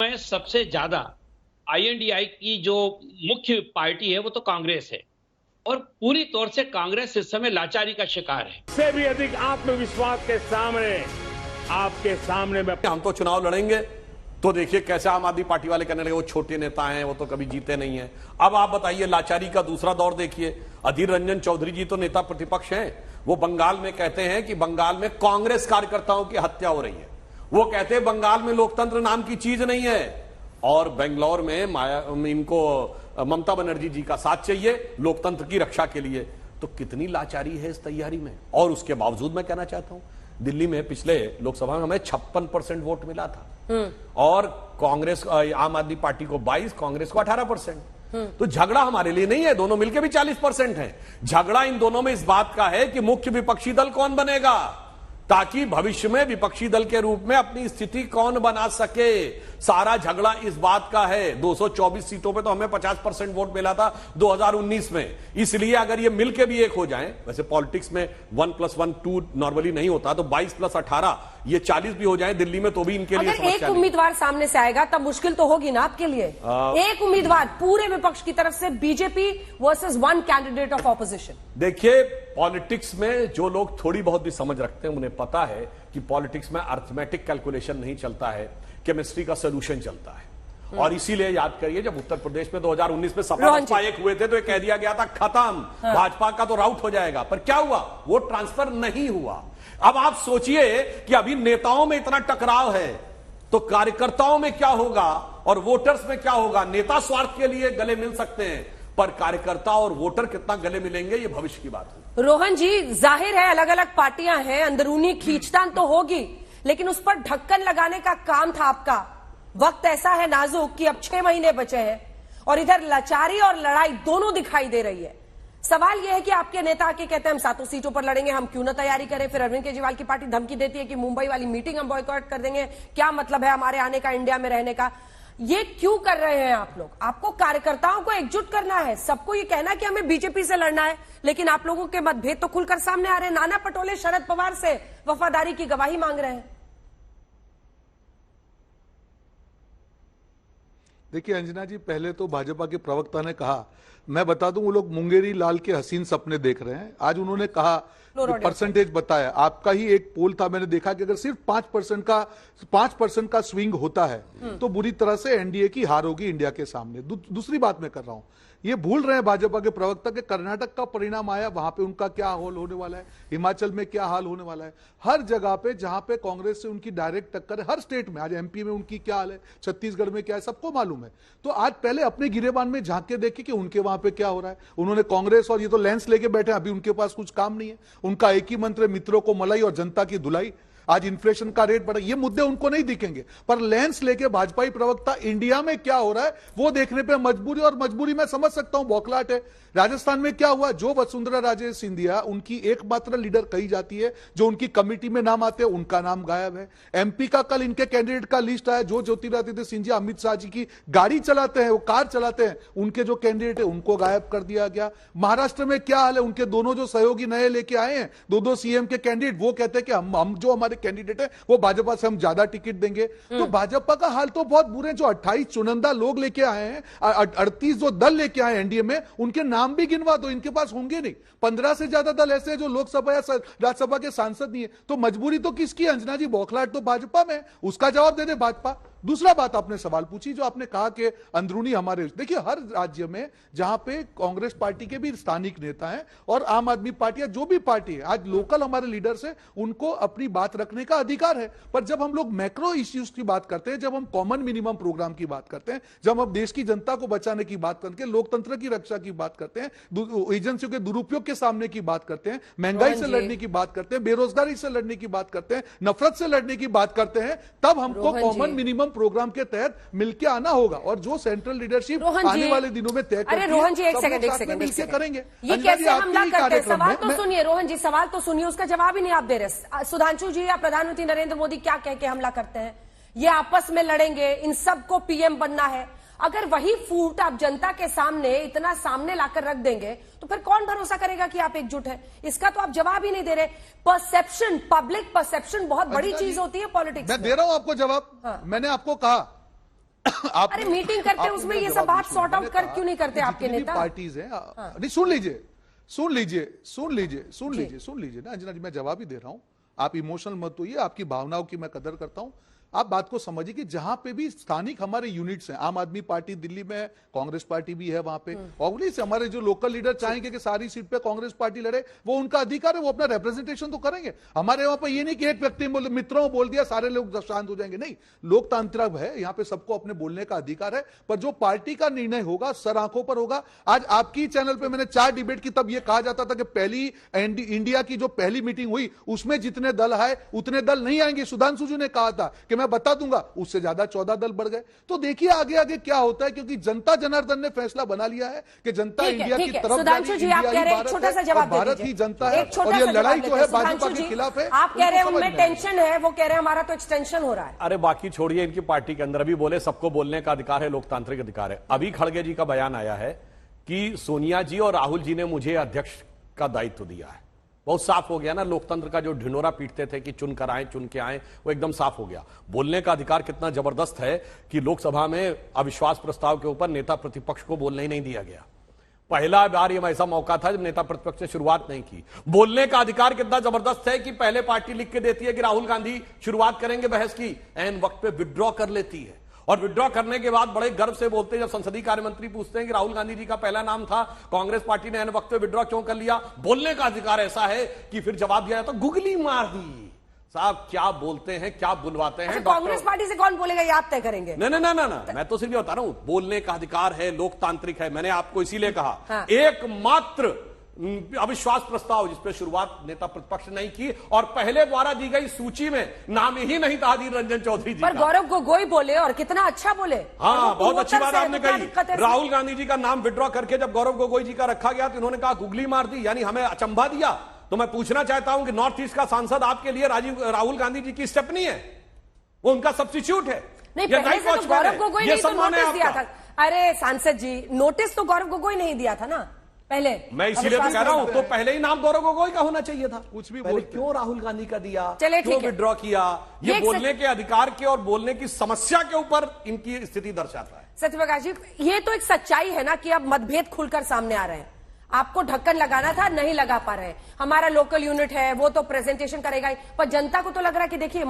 में सबसे ज्यादा आईएनडीआई की जो मुख्य पार्टी है वो तो कांग्रेस है और पूरी तौर से कांग्रेस इस समय लाचारी का शिकार है। इससे भी अधिक आत्मविश्वास के सामने आपके सामने में हम तो चुनाव लड़ेंगे तो देखिए कैसे आम आदमी पार्टी वाले कहने लगे वो छोटे नेता हैं, वो तो कभी जीते नहीं हैं। अब आप बताइए लाचारी का दूसरा दौर देखिए। अधीर रंजन चौधरी जी तो नेता प्रतिपक्ष हैं, वो बंगाल में कहते हैं कि बंगाल में कांग्रेस कार्यकर्ताओं की हत्या हो रही है। वो कहते हैं बंगाल में लोकतंत्र नाम की चीज नहीं है और बेंगलोर में इनको ममता बनर्जी जी का साथ चाहिए लोकतंत्र की रक्षा के लिए। तो कितनी लाचारी है इस तैयारी में। और उसके बावजूद मैं कहना चाहता हूं दिल्ली में पिछले लोकसभा में हमें 56% वोट मिला था और कांग्रेस आम आदमी पार्टी को 22, कांग्रेस को 18%। तो झगड़ा हमारे लिए नहीं है, दोनों मिलकर भी 40% है। झगड़ा इन दोनों में इस बात का है कि मुख्य विपक्षी दल कौन बनेगा, ताकि भविष्य में विपक्षी दल के रूप में अपनी स्थिति कौन बना सके। सारा झगड़ा इस बात का है। 224 सीटों पे तो हमें 50% वोट मिला था 2019 में। इसलिए अगर ये मिलके भी एक हो जाएं, वैसे पॉलिटिक्स में 1+1 2 नॉर्मली नहीं होता, तो 22+18 ये 40 भी हो जाए दिल्ली में तो भी इनके लिए अगर एक उम्मीदवार सामने से आएगा तब मुश्किल तो होगी ना आपके लिए। एक उम्मीदवार पूरे विपक्ष की तरफ से, BJP versus one candidate of opposition. देखिए पॉलिटिक्स में जो लोग थोड़ी बहुत भी समझ रखते हैं उन्हें पता है कि पॉलिटिक्स में अर्थमेटिक कैलकुलेशन नहीं चलता है, केमिस्ट्री का सोल्यूशन चलता है। और इसीलिए याद करिए जब उत्तर प्रदेश में 2019 में सपा एक हुए थे तो कह दिया गया था खत्म, भाजपा का तो राउट हो जाएगा। पर क्या हुआ, वो ट्रांसफर नहीं हुआ। अब आप सोचिए कि अभी नेताओं में इतना टकराव है तो कार्यकर्ताओं में क्या होगा और वोटर्स में क्या होगा। नेता स्वार्थ के लिए गले मिल सकते हैं पर कार्यकर्ता और वोटर कितना गले मिलेंगे ये भविष्य की बात है। रोहन जी, जाहिर है अलग अलग पार्टियां हैं, अंदरूनी खींचतान तो होगी, लेकिन उस पर ढक्कन लगाने का काम था आपका। वक्त ऐसा है नाजुक कि अब 6 महीने बचे हैं और इधर लाचारी और लड़ाई दोनों दिखाई दे रही है। सवाल यह है कि आपके नेता आके कहते हैं हम 7 सीटों पर लड़ेंगे, हम क्यों ना तैयारी करें। फिर अरविंद केजरीवाल की पार्टी धमकी देती है कि मुंबई वाली मीटिंग हम बॉयकॉट कर देंगे, क्या मतलब है हमारे आने का, इंडिया में रहने का। ये क्यों कर रहे हैं आप लोग? आपको कार्यकर्ताओं को एकजुट करना है, सबको ये कहना कि हमें बीजेपी से लड़ना है, लेकिन आप लोगों के मतभेद तो खुलकर सामने आ रहे हैं। नाना पटोले शरद पवार से वफादारी की गवाही मांग रहे हैं। देखिए अंजना जी, पहले तो भाजपा के प्रवक्ता ने कहा, मैं बता दूं वो लोग मुंगेरी लाल के हसीन सपने देख रहे हैं। आज उन्होंने कहा परसेंटेज बताया, आपका ही एक पोल था, मैंने देखा कि अगर सिर्फ 5% का स्विंग होता है तो बुरी तरह से एनडीए की हार होगी इंडिया के सामने। दूसरी बात मैं कर रहा हूं, ये भूल रहे हैं भाजपा के प्रवक्ता के कर्नाटक का परिणाम आया, वहां पे उनका क्या हाल होने वाला है, हिमाचल में क्या हाल होने वाला है। हर जगह पे जहां पे कांग्रेस से उनकी डायरेक्ट टक्कर है, हर स्टेट में, आज एमपी में उनकी क्या हाल है, छत्तीसगढ़ में क्या है, सबको मालूम है। तो आज पहले अपने गिरेबान में झांक के देखे कि उनके वहां पे क्या हो रहा है। उन्होंने कांग्रेस और ये तो लेंस लेके बैठे, अभी उनके पास कुछ काम नहीं है। उनका एक ही मंत्र, मित्रों को मलाई और जनता की धुलाई। आज इन्फ्लेशन का रेट बढ़ा, ये मुद्दे उनको नहीं दिखेंगे, पर लेंस लेके भाजपाई प्रवक्ता इंडिया में क्या हो रहा है वो देखने पे मजबूरी, और मजबूरी मैं समझ सकता हूं, बौखलाहट है। राजस्थान में क्या हुआ, जो वसुंधरा राजे सिंधिया उनकी एकमात्र लीडर कही जाती है, जो उनकी कमिटी में नाम आते हैं उनका नाम गायब है। एमपी का कल इनके कैंडिडेट का लिस्ट आया, जो ज्योतिरादित्य सिंधिया अमित शाह जी की गाड़ी चलाते हैं, वो कार चलाते हैं, उनके जो कैंडिडेट है उनको गायब कर दिया गया। महाराष्ट्र में क्या हाल है, उनके दोनों जो सहयोगी नए लेके आए हैं, दो सीएम के कैंडिडेट, वो कहते हैं कि हम जो हमारे कैंडिडेट है वो भाजपा से हम ज्यादा टिकट देंगे। तो भाजपा का हाल तो बहुत बुरे। जो 28 चुनिंदा लोग लेके आए हैं, 38 जो दल लेके आए एनडीए में, उनके नाम भी गिनवा दो, इनके पास होंगे नहीं। 15 से ज्यादा दल ऐसे हैं जो लोकसभा या राज्यसभा के सांसद नहीं है। तो मजबूरी तो किसकी, अंजना जी? बौखलाहट तो भाजपा में, उसका जवाब दे दे भाजपा। दूसरा बात आपने सवाल पूछी, जो आपने कहा कि अंदरूनी हमारे, देखिए हर राज्य में जहां पे कांग्रेस पार्टी के भी स्थानिक नेता हैं और आम आदमी पार्टी या जो भी पार्टी है, आज लोकल हमारे लीडर्स हैं, उनको अपनी बात रखने का अधिकार है। पर जब हम लोग मैक्रो इश्यूज की बात करते हैं, जब हम कॉमन मिनिमम प्रोग्राम की बात करते हैं, जब हम देश की जनता को बचाने की बात करके लोकतंत्र की रक्षा की बात करते हैं, एजेंसियों के दुरुपयोग के सामने की बात करते हैं, महंगाई से लड़ने की बात करते हैं, बेरोजगारी से लड़ने की बात करते हैं, नफरत से लड़ने की बात करते हैं, तब हमको कॉमन मिनिमम प्रोग्राम के तहत मिलके आना होगा। और जो सेंट्रल लीडरशिप आने वाले दिनों में तय करेगी, रोहन जी एक सेकंड करेंगे। ये कैसे हमला करते हैं? सवाल तो सुनिए रोहन जी, सवाल तो सुनिए, उसका जवाब ही नहीं आप दे रहे। सुधांशु जी या प्रधानमंत्री नरेंद्र मोदी क्या कह के हमला करते हैं? ये आपस में लड़ेंगे, इन सबको पीएम बनना है। अगर वही फूट आप जनता के सामने इतना सामने लाकर रख देंगे तो फिर कौन भरोसा करेगा कि आप एकजुट है? इसका तो आप जवाब ही नहीं दे रहे। परसेप्शन, पब्लिक परसेप्शन बहुत बड़ी चीज होती है पॉलिटिक्स। मैं दे रहा हूं आपको जवाब। मैंने आपको कहा आप अरे मीटिंग करते उसमें ये सब बात सॉर्ट आउट कर क्यों नहीं करते आपके नेता? पार्टीज हैं नहीं, सुन लीजिए ना अंजना जी, मैं जवाब ही दे रहा हूं। आप इमोशनल मत होइए, आपकी भावनाओं की मैं कदर करता हूं। आप बात को समझिए कि जहां पे भी स्थानिक हमारे यूनिट्स हैं, आम आदमी पार्टी दिल्ली में है, कांग्रेस पार्टी भी है वहां पे, ऑब्वियसली हमारे जो लोकल लीडर चाहेंगे कि सारी सीट पे कांग्रेस पार्टी लड़े, वो उनका अधिकार है, वो अपना रिप्रेजेंटेशन तो करेंगे। हमारे वहां पर ये नहीं कि एक व्यक्ति मित्रों बोल दिया सारे लोग शांत हो जाएंगे, नहीं, लोकतांत्रिक है, यहाँ पे सबको अपने बोलने का अधिकार है। पर जो पार्टी का निर्णय होगा सर आंखों पर होगा। आज आपकी चैनल पर मैंने 4 डिबेट की, तब यह कहा जाता था कि पहली इंडिया की जो पहली मीटिंग हुई उसमें जितने दल आए उतने दल नहीं आएंगे। सुधांशु जी ने कहा था कि मैं बता दूंगा, उससे ज्यादा 14 दल बढ़ गए। तो देखिए आगे आगे क्या होता है, क्योंकि जनता जनार्दन ने फैसला बना लिया है कि जनता इंडिया की तरफ सुधांशु जी, आप कह रहे हैं एक छोटा सा जवाब दे भारत ही जनता है, और ये लड़ाई जो है भाजपा के खिलाफ है। आप कह रहे हैं उनमें टेंशन है, वो कह रहे हैं हमारा तो एक्सटेंशन हो रहा है। अरे बाकी छोड़िए, इनकी पार्टी के अंदर अभी बोले सबको बोलने का अधिकार है, लोकतांत्रिक अधिकार है। अभी खड़गे जी का बयान आया है कि सोनिया जी और राहुल जी ने मुझे अध्यक्ष का दायित्व दिया है। बहुत साफ हो गया ना, लोकतंत्र का जो ढिंडोरा पीटते थे कि चुन कर आए, चुन के आए, वो एकदम साफ हो गया। बोलने का अधिकार कितना जबरदस्त है कि लोकसभा में अविश्वास प्रस्ताव के ऊपर नेता प्रतिपक्ष को बोलने ही नहीं दिया गया। पहला बार यह ऐसा मौका था जब नेता प्रतिपक्ष ने शुरुआत नहीं की। बोलने का अधिकार कितना जबरदस्त है कि पहले पार्टी लिख के देती है कि राहुल गांधी शुरुआत करेंगे बहस की, एन वक्त पे विड्रॉ कर लेती है, और विड्रॉ करने के बाद बड़े गर्व से बोलते हैं, जब संसदीय कार्य मंत्री पूछते हैं कि राहुल गांधी जी का पहला नाम था, कांग्रेस पार्टी ने एन वक्त पे विड्रॉ क्यों कर लिया। बोलने का अधिकार ऐसा है कि फिर जवाब दिया जाता तो गुगली मार दी। साहब क्या बोलते हैं, क्या बुलवाते हैं। कांग्रेस पार्टी से कौन बोलेगा ये आप तय करेंगे? नहीं, मैं तो सिर्फ ये बता रहा हूं, बोलने का अधिकार है, लोकतांत्रिक है। मैंने आपको इसीलिए कहा हाँ। एकमात्र अविश्वास प्रस्ताव जिसपे शुरुआत नेता प्रतिपक्ष नहीं की, और पहले द्वारा दी गई सूची में नाम ही नहीं था अधीर रंजन चौधरी जी पर गौरव गोगोई बोले, और कितना अच्छा बोले। हाँ, बहुत अच्छी बात आपने कही। राहुल गांधी जी का नाम विड्रॉ करके जब गौरव गोगोई जी का रखा गया तो इन्होंने कहा गुगली मार दी, यानी हमें अचंभा दिया। तो मैं पूछना चाहता हूं कि नॉर्थ ईस्ट का सांसद आपके लिए राहुल गांधी जी की स्टेपनी है, वो उनका सब्स्टिट्यूट है? नहीं, पहले से तो गौरव गोगोई ने तो नोटिस दिया था। अरे सांसद जी, नोटिस तो गौरव गोगोई नहीं दिया था ना पहले। मैं इसीलिए तो कह रहा हूं, तो पहले ही नाम गौरव गोगोई का होना चाहिए था। कुछ भी बोल, क्यों राहुल गांधी का दिया, क्यों विड्रॉ किया? ये बोलने के अधिकार के और बोलने की समस्या के ऊपर इनकी स्थिति दर्शाता है। सत्यप्रकाश जी, ये तो एक सच्चाई है ना कि अब मतभेद खुलकर सामने आ रहे हैं। आपको ढक्कन लगाना था, नहीं लगा पा रहे। हमारा लोकल यूनिट है, वो तो प्रेजेंटेशन करेगा ही, पर जनता को तो लग रहा है कि देखिए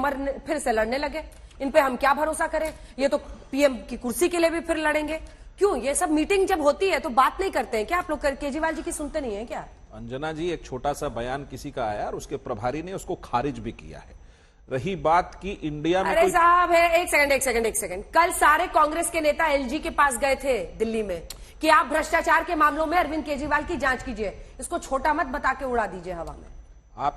फिर से लड़ने लगे, इन पे हम क्या भरोसा करें, ये तो पीएम की कुर्सी के लिए भी फिर लड़ेंगे। क्यों ये सब मीटिंग जब होती है तो बात नहीं करते हैं क्या आप लोग? केजरीवाल जी की सुनते नहीं है क्या? अंजना जी, एक छोटा सा बयान किसी का आया और उसके प्रभारी ने उसको खारिज भी किया है। रही बात की इंडिया में, अरे साहब है, एक सेकंड, कल सारे कांग्रेस के नेता एलजी के पास गए थे दिल्ली में कि आप भ्रष्टाचार के मामलों में अरविंद केजरीवाल की जांच कीजिए। इसको छोटा मत बता के उड़ा दीजिए हवा में।